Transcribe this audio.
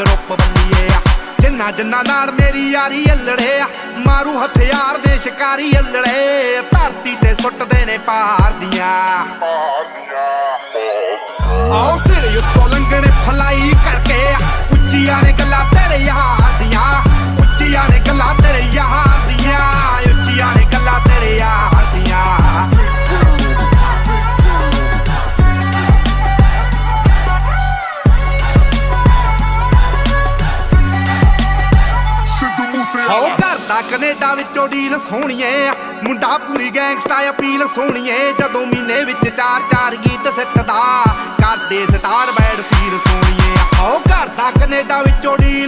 group ਬੱਲੀਏ ਆ ਜਿੰਨਾ ਜਿੰਨਾ ਨਾਲ ਮੇਰੀ ਯਾਰੀ ਅਲੜੇ ਆ ਮਾਰੂ ਹਥਿਆਰ ਦੇ ਸ਼ਿਕਾਰੀ ਅਲੜੇ ਧਰਤੀ ਤੇ ਸੁੱਟਦੇ ਨੇ ਪਹਾੜ ਦੀਆਂ ਆਓ ਸਿਰ ਉੱਤੋਂ ਲੰਘਣੇ ਫਲਾਈ ਕਰਕੇ ਉੱਚੀਆਂ ਨੇ ਗੱਲਾਂ ਤੇਰੇ ਯਾਰ ਦੀਆਂ ਉੱਚੀਆਂ ਨੇ ਗੱਲਾਂ ਤੇਰੇ ਯਾਰ ਦੀਆਂ ਉੱਚੀਆਂ ਨੇ ਗੱਲਾਂ ਤੇਰੇ ਯਾਰ ਦੀਆਂ ਹੋ ਕਰਦਾ ਕੈਨੇਡਾ ਵਿੱਚੋਂ ਡੀਲ ਸੋਹਣੀਏ ਮੁੰਡਾ ਪੂਰੀ ਗੈਂਗਸਟਾ ਅਪੀਲ ਸੋਹਣੀਏ ਜਦੋਂ ਮਹੀਨੇ ਵਿੱਚ 4-4 ਗੀਤ ਸਿੱਟਦਾ ਕਰਦੇ ਸਟਾਰ ਬੈਡ ਫੀਲ ਸੋਹਣੀਏ ਹੋ ਕਰਦਾ ਕੈਨੇਡਾ ਵਿੱਚੋਂ ਡੀਲ